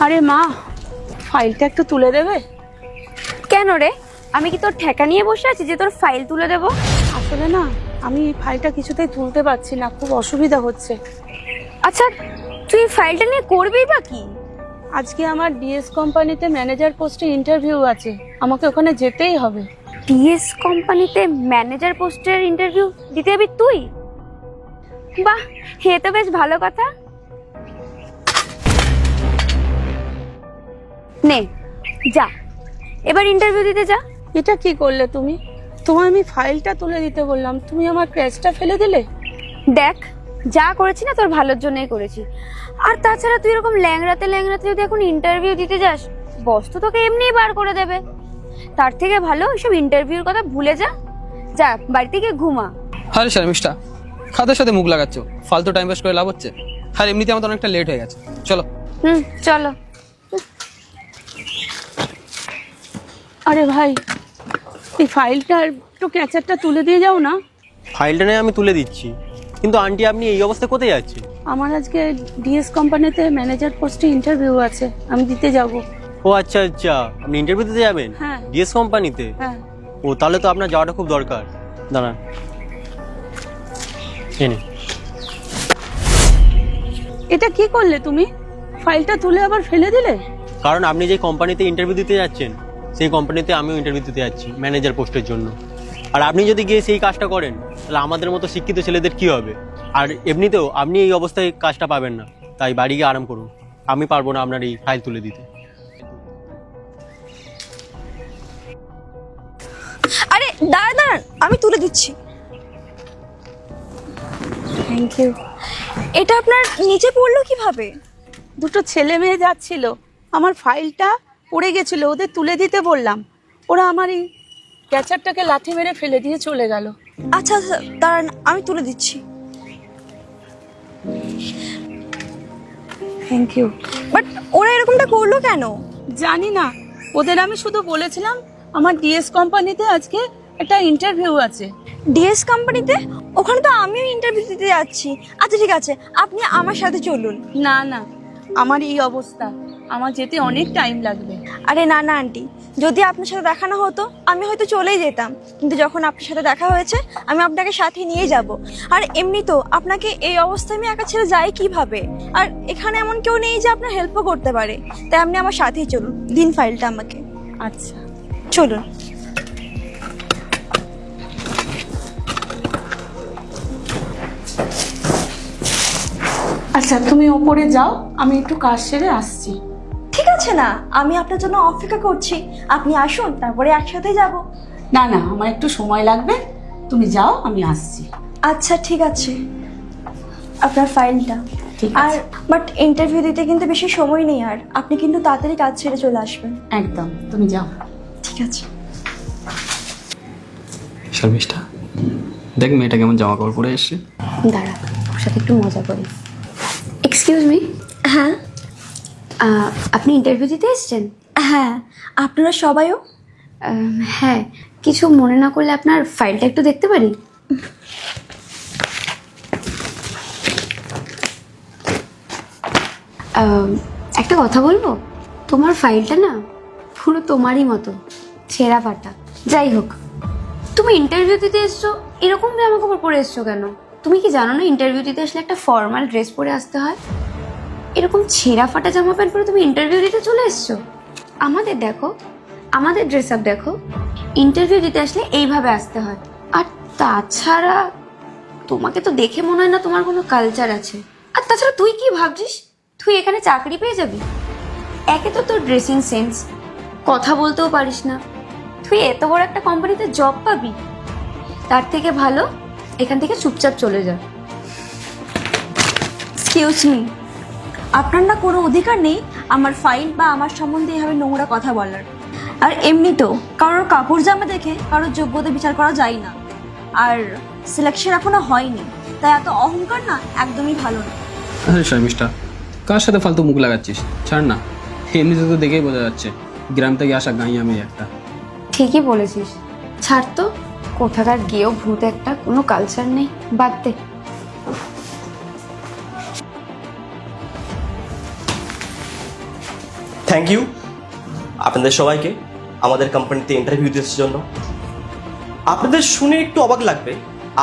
আরে মা, ফাইলটা একটু তুলে দেবে? কেন রে? আমি কি তোর ঠেকা নিয়ে বসে আছি যে তোর ফাইল তুলে দেব? আসলে না, আমি এই ফাইলটা কিছুতেই তুলতে পারছি না, খুব অসুবিধা হচ্ছে। আচ্ছা, তুই ফাইলটা নিয়ে করবি বা কি? আজকে আমার ডিএস কোম্পানিতে ম্যানেজার পোস্টে ইন্টারভিউ আছে, আমাকে ওখানে যেতেই হবে। ডিএস কোম্পানিতে ম্যানেজার পোস্টের ইন্টারভিউ দিতে যাবি তুই? বাহ, হে তো বেশ ভালো কথা। নে যা, এবার ইন্টারভিউ দিতে যা। এটা কি করলে তুমি? তোমায় আমি ফাইলটা তুলে দিতে বললাম, তুমি আমার ক্র্যাচটা ফেলে দিলে। দেখ, যা করেছি না তোর ভালোর জন্যই করেছি। আর তাছাড়া তুই এরকম ল্যাংড়াতে ল্যাংড়াতে যদি এখন ইন্টারভিউ দিতে যাস, বস তো তোকে এমনিই বার করে দেবে। তার থেকে ভালো এসব ইন্টারভিউর কথা ভুলে যা, যা বাড়িতে গিয়ে ঘুমা। আরে শর্মিষ্ঠা, খাতার সাথে মুখ লাগাচ্ছ, ফালতু টাইম ওয়েস্ট করে লাভ হচ্ছে? আর এমনিতে আমাদের অনেকটা লেট হয়ে গেছে, চলো। চলো। আরে ভাই, এই ফাইলটা একটু ক্যাচারটা তুলে দিয়ে যাও না। ফাইলটা নিয়ে আমি তুলে দিচ্ছি, কিন্তু আন্টি আপনি এই অবস্থায় কোথায় যাচ্ছেন? আমার আজকে ডিএস কোম্পানিতে ম্যানেজার পোস্টে ইন্টারভিউ আছে, আমি দিতে যাব। ও আচ্ছা আচ্ছা, আপনি ইন্টারভিউ দিতে যাবেন? হ্যাঁ। ডিএস কোম্পানিতে? হ্যাঁ। ও তাহলে তো আপনার যাওয়াটা খুব দরকার। দাঁড়ান, এনে। এটা কি করলে তুমি? ফাইলটা তুলে আবার ফেলে দিলে? কারণ আপনি যে কোম্পানিতে ইন্টারভিউ দিতে যাচ্ছেন, সেই কোম্পানিতে আমিও ইন্টারভিউ দিতে যাচ্ছি ম্যানেজার পোস্টের জন্য। আর আপনি যদি গিয়ে সেই কাজটা করেন, তাহলে আমাদের মতো শিক্ষিত ছেলেদের কি হবে? আর এমনিতেও আপনি এই অবস্থায় কাজটা পাবেন না, তাই বাড়ি গিয়ে আরাম করুন। আমি পারবো না আপনার এই ফাইল তুলে দিতে। আরে দাঁড়া দাঁড়া, আমি তুলে দিচ্ছি। Thank you. এটা আপনার নিচে পড়লো কিভাবে? দুটো ছেলে মেয়ে যাচ্ছিল, আমার ফাইলটা পড়ে গেছিল, ওদের তুলে দিতে বললাম, ওরা আমার এই ক্যাচারটাকে লাথি মেরে ফেলে দিয়ে চলে গেল। আচ্ছা আচ্ছা দাঁড়ান, আমি তুলে দিচ্ছি। Thank you. বাট ওরা এরকমটা করলো কেন? জানি না, ওদের আমি শুধু বলেছিলাম আমার ডিএস কোম্পানিতে আজকে একটা ইন্টারভিউ আছে। ডিএস কোম্পানিতে? ওখানে তো আমিও ইন্টারভিউ দিতে যাচ্ছি। আচ্ছা ঠিক আছে, আপনি আমার সাথে চলুন। না না, আমার এই অবস্থা, আমার যেতে অনেক টাইম লাগবে। আরে না না আন্টি, যদি আপনার সাথে দেখা না হতো আমি হয়তো চলেই যেতাম, কিন্তু যখন আপনার সাথে দেখা হয়েছে আমি আপনাকে সাথে নিয়ে যাব। আর এমনি তো আপনাকে এই অবস্থায় আমি একা ছেড়ে যাই কিভাবে? আর এখানে এমন কেউ নেই যে আপনার হেল্পও করতে পারে, তাই আপনি আমার সাথেই চলুন। দিন ফাইলটা আমাকে। আচ্ছা চলুন। আচ্ছা, তুমি ওপরে যাও, আমি একটু কাজ সেরে আসছি। ঠিক আছে না, আমি আপনার জন্য অপেক্ষা করছি, আপনি আসুন, তারপরে একসাথে যাব। না না, আমার একটু সময় লাগবে, তুমি যাও, আমি আসছি। আচ্ছা ঠিক আছে, আপনার ফাইলটা। ঠিক আর আছে। বাট ইন্টারভিউ দিতে কিন্তু বেশি সময় নেই, আর আপনি কিন্তু তাড়াতাড়ি কাজ ছেড়ে চলে আসবেন। একদম, তুমি যাও। ঠিক আছে। শর্মিষ্ঠা, দেখ মেয়েটা কেমন জামা কাপড় পরে এসছে। দাঁড়া, ওর সাথে একটু মজা করি। Excuse me. হ্যাঁ, আপনি ইন্টারভিউ দিতে এসেছেন? হ্যাঁ, আপনারা সবাইও? হ্যাঁ, কিছু মনে না করলে আপনার ফাইলটা একটু দেখতে পারি? একটা কথা বলবো, তোমার ফাইলটা না পুরো তোমারই মতো ছেঁড়া ফাটা। যাই হোক, তুমি ইন্টারভিউ দিতে এসছো, এরকম জামা কাপড় পরে এসছো কেন? তুমি কি জানো না ইন্টারভিউ দিতে আসলে একটা ফর্মাল ড্রেস পরে আসতে হয়? এরকম ছেঁড়া ফাটা জামা প্যান্ট পরে তুমি ইন্টারভিউ দিতে চলে এসছো? আমাদের দেখো, আমাদের ড্রেস আপ দেখো, ইন্টারভিউ দিতে আসলে এইভাবে আসতে হয়। আর তাছাড়া তোমাকে তো দেখে মনে হয় না তোমার কোনো কালচার আছে। আর তাছাড়া তুই কি ভাবছিস তুই এখানে চাকরি পেয়ে যাবি? একে তো তোর ড্রেসিং সেন্স, কথা বলতেও পারিস না, তুই এত বড় একটা কোম্পানিতে জব পাবি? তার থেকে ভালো এখান থেকে চুপচাপ চলে যা। এক্সকিউজ মি, আপনার না কোনো অধিকার নেই আমার ফাইল বা আমার সম্বন্ধে এভাবে নোংরা কথা বলার। আর এমনি তো কারোর কাপড় জামা দেখে কারোর যোগ্যতা বিচার করা যায় না। আর সিলেকশন এখনো হয়নি, তাই এত অহংকার না একদমই ভালো না। আরে শর্মিষ্ঠা, কার সাথে ফালতু মুখ লাগাচ্ছিস? ছাড় না, এমনিতে তো দেখেই বোঝা যাচ্ছে গ্রাম থেকে আসা গাঁই আমি একটা। ঠিকই বলেছিস, ছাড় তো, কোথাকার গেও ভূত একটা, কোনো কালচার নেই, বাদ দে। থ্যাংক ইউ আপনাদের সবাইকে আমাদের কোম্পানিতে ইন্টারভিউ দেওয়ার জন্য। আপনাদের শুনে একটু অবাক লাগবে,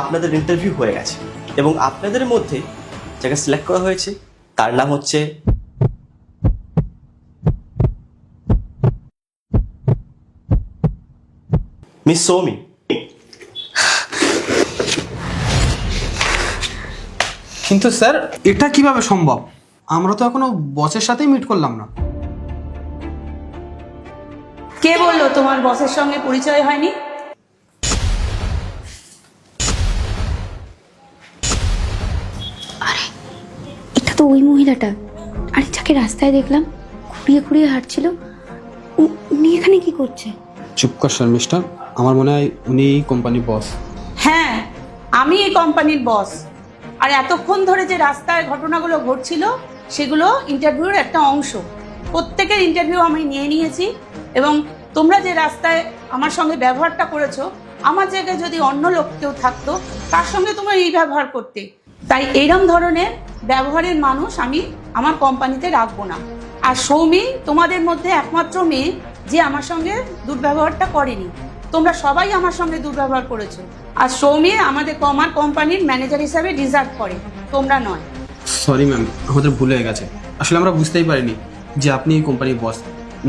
আপনাদের ইন্টারভিউ হয়ে গেছে এবং আপনাদের মধ্যে যাকে সিলেক্ট করা হয়েছে তার নাম হচ্ছে মিস সৌমি। কিন্তু স্যার এটা কিভাবে সম্ভব? আমরা তো এখনো বসের সাথেই মিট করলাম না। কে বললো তোমার বসের সঙ্গে পরিচয় হয়নি? এটা তো ওই মহিলাটা, আরে যাকে রাস্তায় দেখলাম খুঁড়িয়ে খুঁড়িয়ে হাঁটছিল, উনি এখানে কি করছে? চুপ কর শর্মিষ্ঠা, আমার মনে হয় উনি এই কোম্পানির বস। হ্যাঁ, আমি এই কোম্পানির বস। আর এতক্ষণ ধরে যে রাস্তায় ঘটনাগুলো ঘটছিল সেগুলো ইন্টারভিউর একটা অংশ। প্রত্যেকের ইন্টারভিউ আমি নিয়ে নিয়েছি এবং তোমরা যে রাস্তায় আমার সঙ্গে ব্যবহারটা করেছো, আমার জায়গায় যদি অন্য লোক কেউ থাকতো তার সঙ্গে তোমরা এই ব্যবহার করতে। তাই এইরকম ধরনের ব্যবহারের মানুষ আমি আমার কোম্পানিতে রাখবো না। আর সৌমি তোমাদের মধ্যে একমাত্র মেয়ে যে আমার সঙ্গে দুর্ব্যবহারটা করেনি। তোমরা সবাই আমার সঙ্গে দুর্ব্যবহার করেছো। আর সৌমি আমার কোম্পানির ম্যানেজার হিসাবে ডিজার্ভ করে, তোমরা নয়। সরি ম্যাম, আমাদের ভুল হয়ে গেছে। আসলে আমরা বুঝতেই পারিনি যে আপনি এই কোম্পানির বস,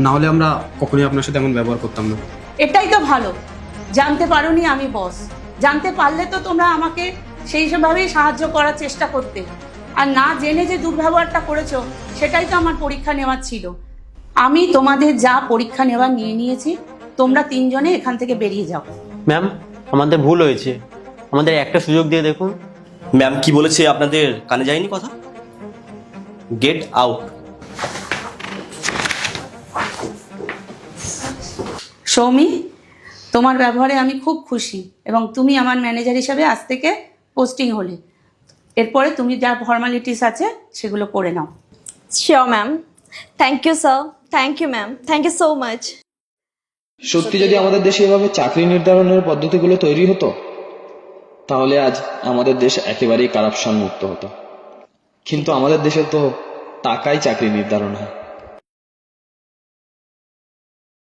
না হলে আমরা কখনোই আপনার সাথে এমন ব্যবহার করতাম না। এটাই তো ভালো, জানতে পারোনি আমি বস। জানতে পারলে তো তোমরা আমাকে সেই ভাবেই সাহায্য করার চেষ্টা করতে। আর না জেনে যে দুর্ব্যবহারটা করেছো সেটাই তো আমার পরীক্ষা নেওয়ার ছিল। আমি তোমাদের যা পরীক্ষা নেওয়ার নিয়ে নিয়েছি, তোমরা তিনজনে এখান থেকে বেরিয়ে যাও। ম্যাম, আমাদের ভুল হয়েছে, আমাদের একটা সুযোগ দিয়ে দেখুন। ম্যাম কি বলেছে আপনাদের কানে যায়নি কথা? Get out. সৌমি, তোমার ব্যবহারে আমি খুব খুশি এবং তুমি আমার ম্যানেজার হিসাবে আজ থেকে পোস্টিং হলে। এরপরে তুমি যা ফর্মালিটিস আছে সেগুলো করে নাও। Sure, ma'am. Thank you, sir. Thank you, ma'am. Thank you so much. সত্যি যদি আমাদের দেশে এভাবে চাকরি নির্ধারণের পদ্ধতিগুলো তৈরি হতো, তাহলে আজ আমাদের দেশ একেবারেই কারাপশন মুক্ত হতো। কিন্তু আমাদের দেশে তো টাকাই চাকরি নির্ধারণ হয়।